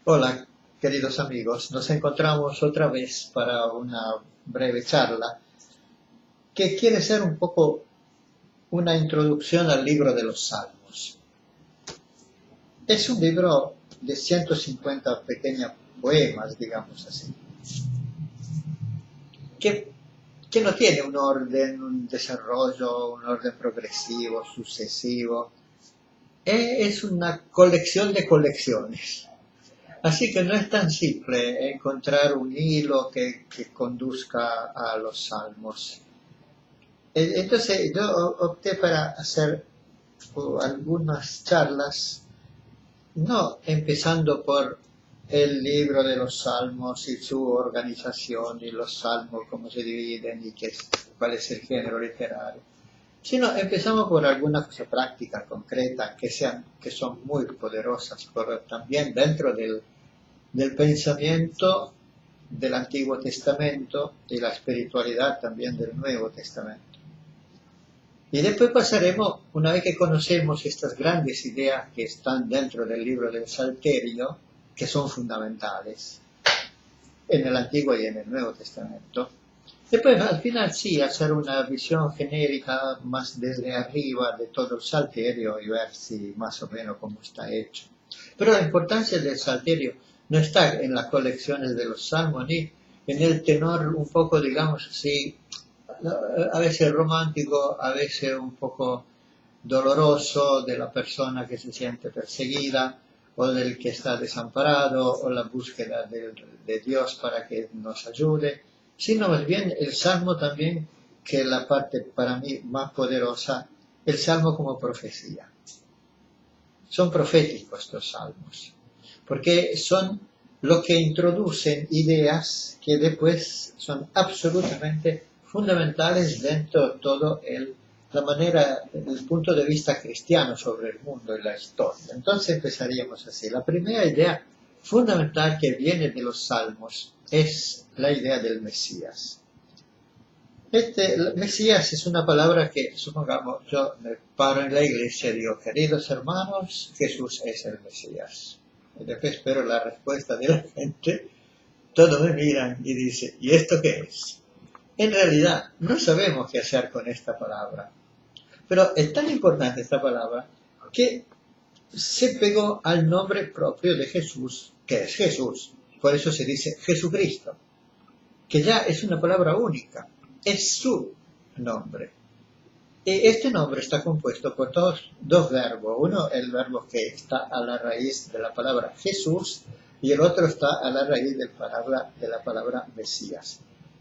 Hola, queridos amigos, nos encontramos otra vez para una breve charla que quiere ser un poco una introducción al libro de los Salmos. Es un libro de 150 pequeños poemas, digamos así, que, que no tiene un orden, un desarrollo, un orden progresivo, sucesivo. Es una colección de colecciones. Así que no es tan simple encontrar un hilo que conduzca a los salmos. Entonces yo opté para hacer algunas charlas, no empezando por el libro de los salmos y su organización y los salmos, cómo se dividen y cuál es el género literario, sino empezamos por algunas cosas prácticas, concretas, que son muy poderosas, pero también dentro del pensamiento del Antiguo Testamento y la espiritualidad también del Nuevo Testamento. Y después pasaremos, una vez que conocemos estas grandes ideas que están dentro del libro del Salterio, que son fundamentales en el Antiguo y en el Nuevo Testamento, después al final sí hacer una visión genérica más desde arriba de todo el Salterio y ver si más o menos cómo está hecho. Pero la importancia del Salterio no está en las colecciones de los salmos ni en el tenor un poco, digamos así, a veces romántico, a veces un poco doloroso de la persona que se siente perseguida o del que está desamparado o la búsqueda de Dios para que nos ayude, sino más bien el salmo también, que es la parte para mí más poderosa, el salmo como profecía. Son proféticos estos salmos, porque son lo que introducen ideas que después son absolutamente fundamentales dentro de todo la manera, el punto de vista cristiano sobre el mundo y la historia. Entonces empezaríamos así. La primera idea fundamental que viene de los salmos es la idea del Mesías. Mesías es una palabra que, supongamos, yo me paro en la iglesia y digo, queridos hermanos, Jesús es el Mesías. Y después espero la respuesta de la gente, todos me miran y dicen, ¿y esto qué es? En realidad, no sabemos qué hacer con esta palabra, pero es tan importante esta palabra que se pegó al nombre propio de Jesús, que es Jesús. Por eso se dice Jesucristo, que ya es una palabra única, es su nombre. Y este nombre está compuesto por dos verbos. Uno, el verbo que está a la raíz de la palabra Jesús, y el otro está a la raíz de la palabra Mesías.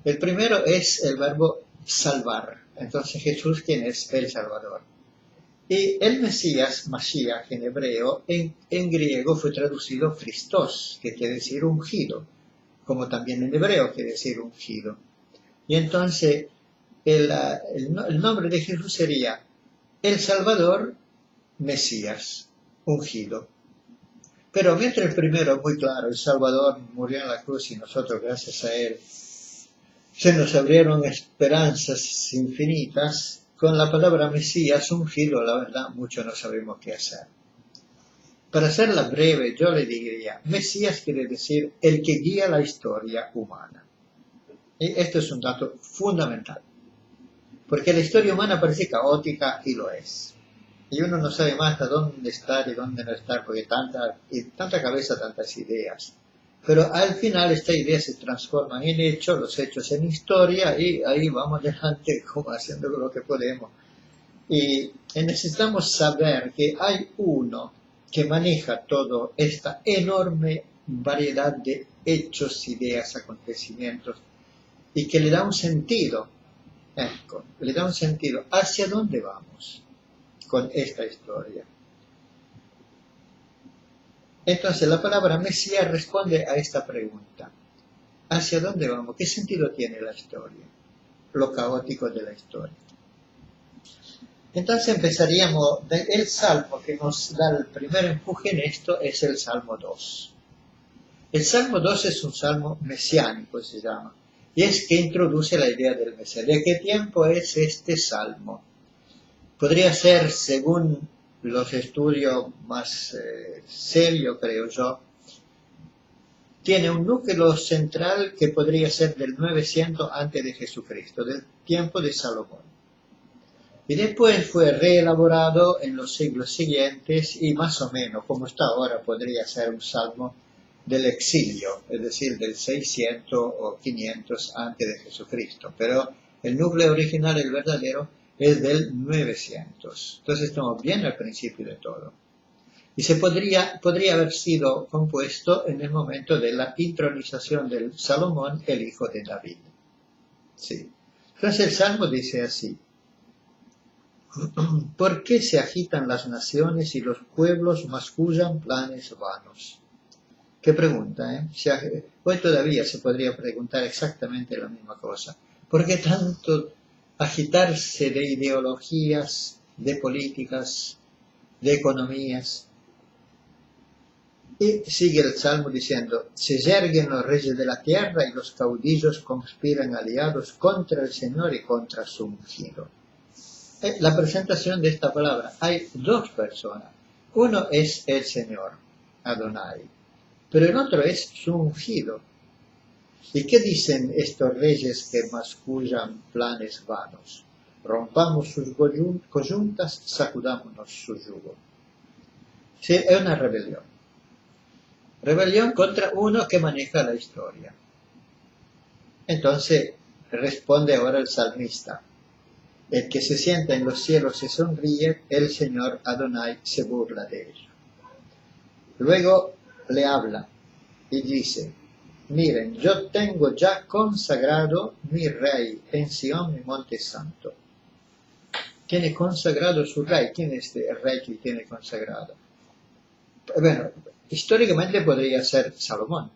El primero es el verbo salvar. Entonces Jesús, quien es el Salvador. Y el Mesías, Mashiach en hebreo, en griego fue traducido Christos, que quiere decir ungido, como también en hebreo quiere decir ungido. Y entonces el nombre de Jesús sería el Salvador, Mesías, ungido. Pero mientras el primero es muy claro, el Salvador murió en la cruz y nosotros gracias a él se nos abrieron esperanzas infinitas, con la palabra Mesías, ungido, la verdad, mucho no sabemos qué hacer. Para hacerla breve, yo le diría, Mesías quiere decir el que guía la historia humana. Y esto es un dato fundamental, porque la historia humana parece caótica y lo es. Y uno no sabe más hasta dónde estar y dónde no estar, porque tanta cabeza, tantas ideas. Pero al final estas ideas se transforman en hechos, los hechos en historia, y ahí vamos adelante como haciendo lo que podemos. Y necesitamos saber que hay uno que maneja toda esta enorme variedad de hechos, ideas, acontecimientos, y que le da un sentido, le da un sentido hacia dónde vamos con esta historia. Entonces la palabra Mesías responde a esta pregunta. ¿Hacia dónde vamos? ¿Qué sentido tiene la historia? Lo caótico de la historia. Entonces empezaríamos, el salmo que nos da el primer empuje en esto es el Salmo 2. El Salmo 2 es un salmo mesiánico, se llama, y es que introduce la idea del Mesías. ¿De qué tiempo es este salmo? Podría ser, según los estudios más serios, creo yo, tiene un núcleo central que podría ser del 900 antes de Jesucristo, del tiempo de Salomón. Y después fue reelaborado en los siglos siguientes y más o menos, como está ahora, podría ser un salmo del exilio, es decir, del 600 o 500 antes de Jesucristo. Pero el núcleo original, el verdadero, es del 900. Entonces estamos bien al principio de todo. Y podría haber sido compuesto en el momento de la intronización de Salomón, el hijo de David. Sí. Entonces el salmo dice así: ¿por qué se agitan las naciones y los pueblos mascullan planes vanos? Qué pregunta, ¿eh? Hoy todavía se podría preguntar exactamente la misma cosa. ¿Por qué tanto agitarse de ideologías, de políticas, de economías? Y sigue el salmo diciendo: se yerguen los reyes de la tierra y los caudillos conspiran aliados contra el Señor y contra su ungido. La presentación de esta palabra, hay dos personas. Uno es el Señor, Adonai, pero el otro es su ungido. ¿Y qué dicen estos reyes que mascullan planes vanos? Rompamos sus coyuntas, sacudámonos su yugo. Sí, es una rebelión. Rebelión contra uno que maneja la historia. Entonces responde ahora el salmista: el que se sienta en los cielos se sonríe, el Señor Adonai se burla de ello. Luego le habla y dice: miren, yo tengo ya consagrado mi rey en Sion, mi monte santo. Tiene consagrado su rey. ¿Quién es este rey que tiene consagrado? Bueno, históricamente podría ser Salomón,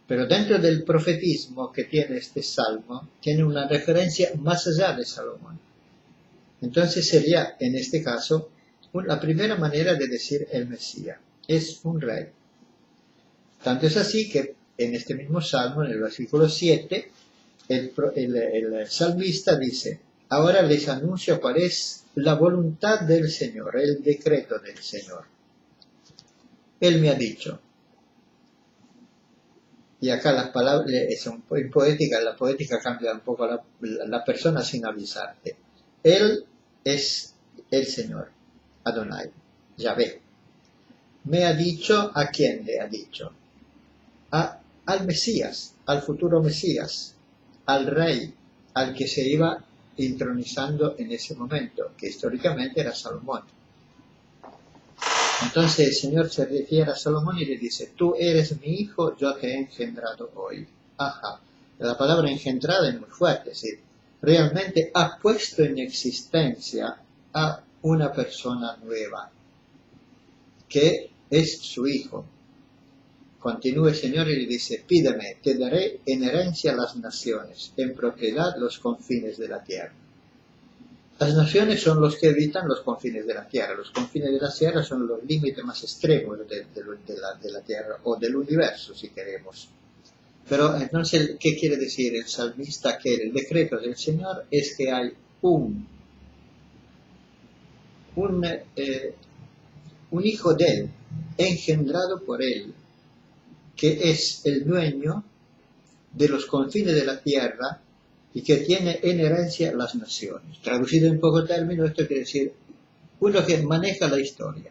pero dentro del profetismo que tiene este salmo, tiene una referencia más allá de Salomón. Entonces sería, en este caso, la primera manera de decir el Mesías. Es un rey. Tanto es así que en este mismo salmo, en el versículo 7, el salmista dice: ahora les anuncio cuál es la voluntad del Señor, el decreto del Señor. Él me ha dicho. Y acá las palabras, en poética, la poética cambia un poco la persona sin avisarte. Él es el Señor, Adonai, Yahvé. Me ha dicho, ¿a quién le ha dicho? Al Mesías, al futuro Mesías, al rey, al que se iba intronizando en ese momento, que históricamente era Salomón. Entonces el Señor se refiere a Salomón y le dice: tú eres mi hijo, yo te he engendrado hoy. Ajá. La palabra engendrada es muy fuerte, es decir, realmente ha puesto en existencia a una persona nueva, que es su hijo. Continúa el Señor y le dice: pídeme, te daré en herencia las naciones, en propiedad los confines de la tierra. Las naciones son los que habitan los confines de la Tierra. Los confines de la Tierra son los límites más extremos de la Tierra, o del universo, si queremos. Pero entonces, ¿qué quiere decir el salmista? Que el decreto del Señor es que hay un hijo de Él, engendrado por Él, que es el dueño de los confines de la Tierra, y que tiene en herencia las naciones. Traducido en poco término, esto quiere decir uno que maneja la historia.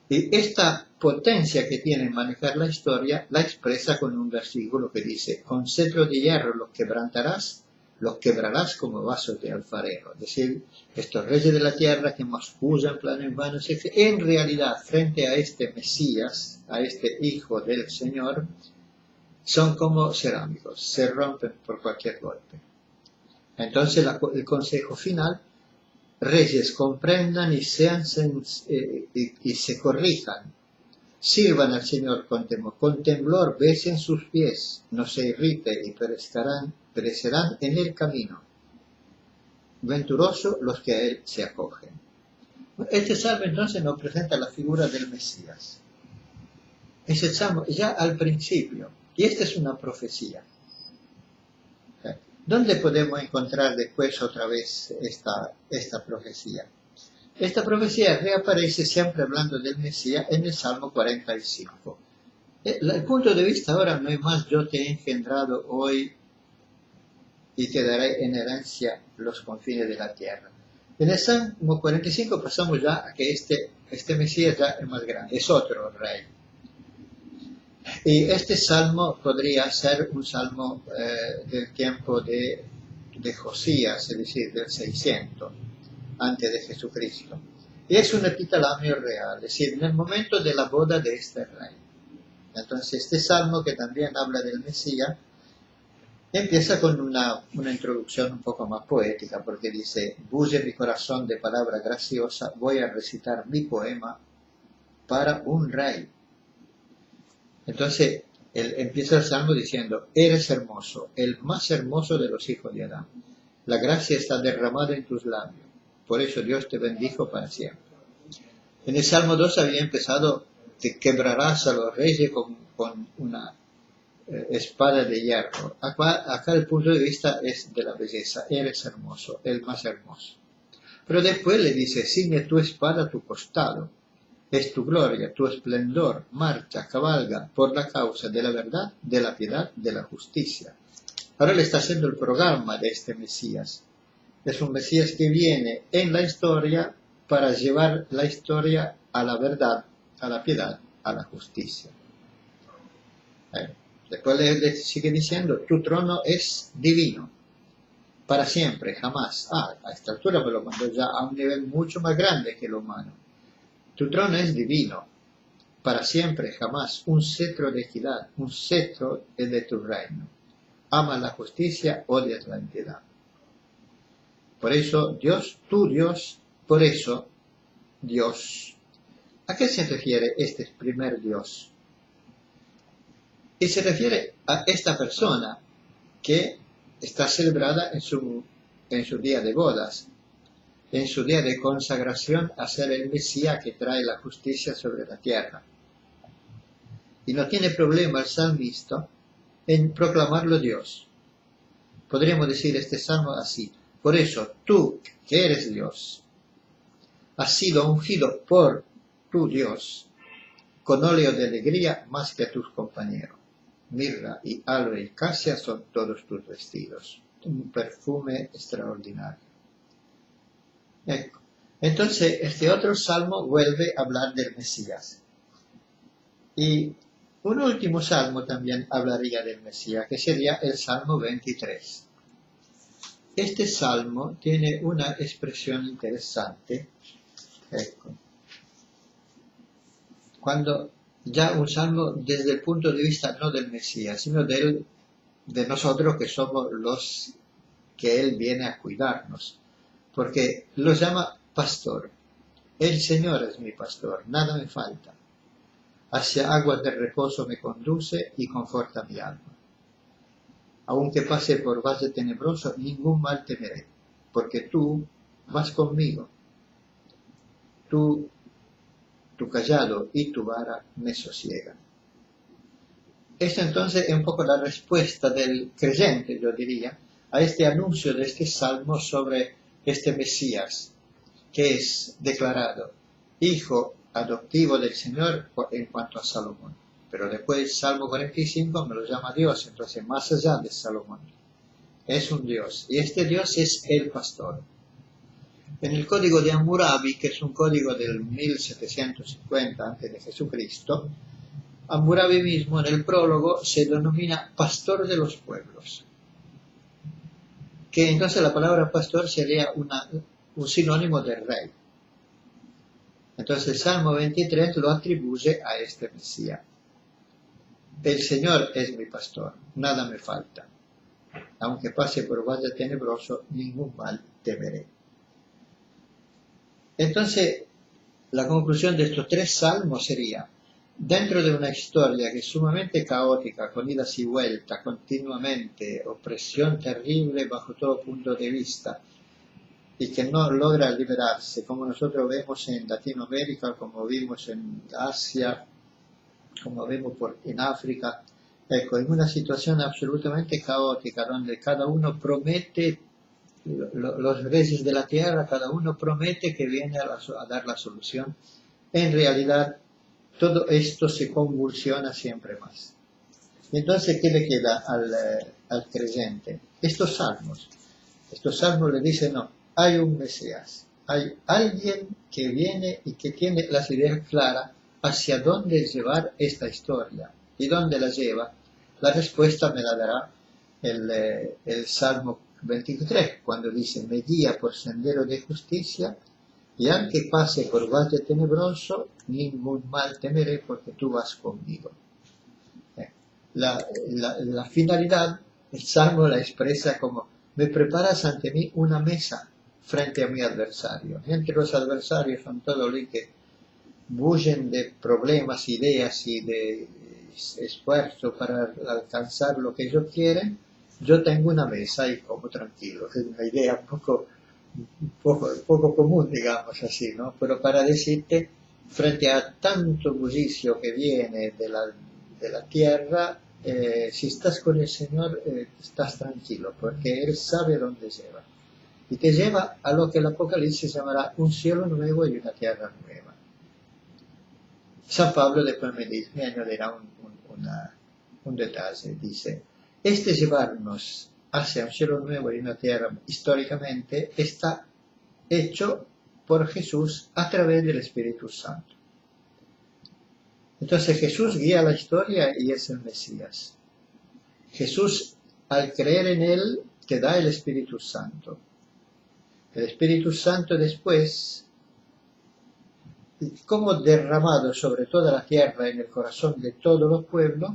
Y esta potencia que tiene en manejar la historia la expresa con un versículo que dice: con cetro de hierro los quebrarás como vasos de alfarero. Es decir, estos reyes de la tierra que mascullan planes vanos, en realidad, frente a este Mesías, a este hijo del Señor, son como cerámicos, se rompen por cualquier golpe. Entonces el consejo final: reyes comprendan y y se corrijan, sirvan al Señor con temblor, besen sus pies, no se irrite y perecerán en el camino. Venturosos los que a él se acogen. Este salmo entonces nos presenta la figura del Mesías. Ese salmo ya al principio. Y esta es una profecía. ¿Dónde podemos encontrar después otra vez esta profecía? Esta profecía reaparece siempre hablando del Mesías en el Salmo 45. El punto de vista ahora no es más yo te he engendrado hoy y te daré en herencia los confines de la tierra. En el Salmo 45 pasamos ya a que este Mesías ya es más grande, es otro rey. Y este salmo podría ser un salmo del tiempo de Josías, es decir, del 600, antes de Jesucristo. Y es un epitalamio real, es decir, en el momento de la boda de este rey. Entonces, este salmo, que también habla del Mesías, empieza con una introducción un poco más poética, porque dice: bulle mi corazón de palabra graciosa, voy a recitar mi poema para un rey. Entonces, él empieza el salmo diciendo: eres hermoso, el más hermoso de los hijos de Adán. La gracia está derramada en tus labios, por eso Dios te bendijo para siempre. En el Salmo 2 había empezado: te quebrarás a los reyes con una espada de hierro. Acá el punto de vista es de la belleza. Eres hermoso, el más hermoso. Pero después le dice: ciñe tu espada a tu costado. Es tu gloria, tu esplendor, marcha, cabalga por la causa de la verdad, de la piedad, de la justicia. Ahora le está haciendo el programa de este Mesías. Es un Mesías que viene en la historia para llevar la historia a la verdad, a la piedad, a la justicia. Después le sigue diciendo: tu trono es divino, para siempre, jamás. A esta altura me lo mandó ya a un nivel mucho más grande que el humano. Tu trono es divino, para siempre, jamás. Un cetro de equidad, un cetro es de tu reino. Amas la justicia, odias la impiedad. Por eso, Dios, tu Dios, por eso, Dios. ¿A qué se refiere este primer Dios? Y se refiere a esta persona que está celebrada en su día de bodas, en su día de consagración a ser el Mesías que trae la justicia sobre la tierra. Y no tiene problema el salmista en proclamarlo Dios. Podríamos decir este salmo así: por eso tú, que eres Dios, has sido ungido por tu Dios con óleo de alegría más que tus compañeros. Mirra y aloe y casia son todos tus vestidos. Un perfume extraordinario. Entonces, este otro salmo vuelve a hablar del Mesías. Y un último salmo también hablaría del Mesías, que sería el Salmo 23. Este salmo tiene una expresión interesante. Cuando ya un salmo desde el punto de vista no del Mesías, sino de nosotros que somos los que Él viene a cuidarnos. Porque lo llama pastor. El Señor es mi pastor, nada me falta. Hacia aguas de reposo me conduce y conforta mi alma. Aunque pase por valle tenebroso, ningún mal temeré, porque tú vas conmigo. Tu callado y tu vara me sosiegan. Esta entonces es un poco la respuesta del creyente, yo diría, a este anuncio de este salmo sobre este Mesías, que es declarado hijo adoptivo del Señor en cuanto a Salomón. Pero después el Salmo 45 me lo llama Dios, entonces más allá de Salomón. Es un Dios, y este Dios es el pastor. En el código de Hammurabi, que es un código del 1750 antes de Jesucristo, Hammurabi mismo en el prólogo se denomina pastor de los pueblos. Que entonces la palabra pastor sería un sinónimo de rey. Entonces el Salmo 23 lo atribuye a este Mesías. El Señor es mi pastor, nada me falta. Aunque pase por valle tenebroso, ningún mal temeré. Entonces, la conclusión de estos tres salmos sería: dentro de una historia que es sumamente caótica, con idas y vueltas, continuamente, opresión terrible bajo todo punto de vista, y que no logra liberarse, como nosotros vemos en Latinoamérica, como vimos en Asia, como vemos en África, en una situación absolutamente caótica, donde cada uno promete los reyes de la tierra, cada uno promete que viene a dar la solución. En realidad, todo esto se convulsiona siempre más. Entonces, ¿qué le queda al creyente? Estos salmos le dicen, no, hay un Mesías, hay alguien que viene y que tiene las ideas claras hacia dónde llevar esta historia. ¿Y dónde la lleva? La respuesta me la dará el Salmo 23, cuando dice, me guía por sendero de justicia, y aunque pase por valle tenebroso, ningún mal temeré porque tú vas conmigo. La finalidad, el Salmo la expresa como, me preparas ante mí una mesa frente a mi adversario. Mientras los adversarios son todos los que bullen de problemas, ideas y de esfuerzo para alcanzar lo que ellos quieren, yo tengo una mesa y como tranquilo. Es una idea poco común, digamos así, ¿no? Pero para decirte, frente a tanto bullicio que viene de la tierra, si estás con el Señor, estás tranquilo, porque Él sabe dónde lleva. Y te lleva a lo que el Apocalipsis llamará un cielo nuevo y una tierra nueva. San Pablo después me añadirá un detalle, dice, este llevarnos hacia un cielo nuevo y una tierra históricamente está hecho por Jesús a través del Espíritu Santo. Entonces Jesús guía la historia y es el Mesías. Jesús, al creer en Él, te da el Espíritu Santo. El Espíritu Santo después, como derramado sobre toda la tierra en el corazón de todos los pueblos,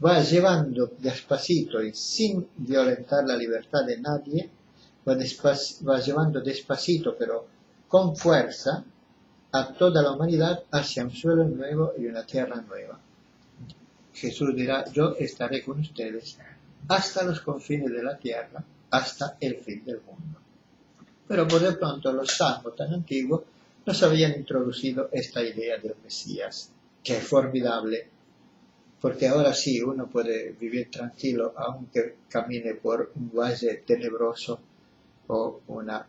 va llevando despacito y sin violentar la libertad de nadie, va llevando despacito pero con fuerza a toda la humanidad hacia un suelo nuevo y una tierra nueva. Jesús dirá, yo estaré con ustedes hasta los confines de la tierra, hasta el fin del mundo. Pero por de pronto los salmos tan antiguos nos habían introducido esta idea del Mesías, que es formidable, porque ahora sí uno puede vivir tranquilo aunque camine por un valle tenebroso o una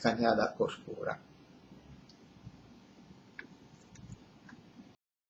cañada oscura.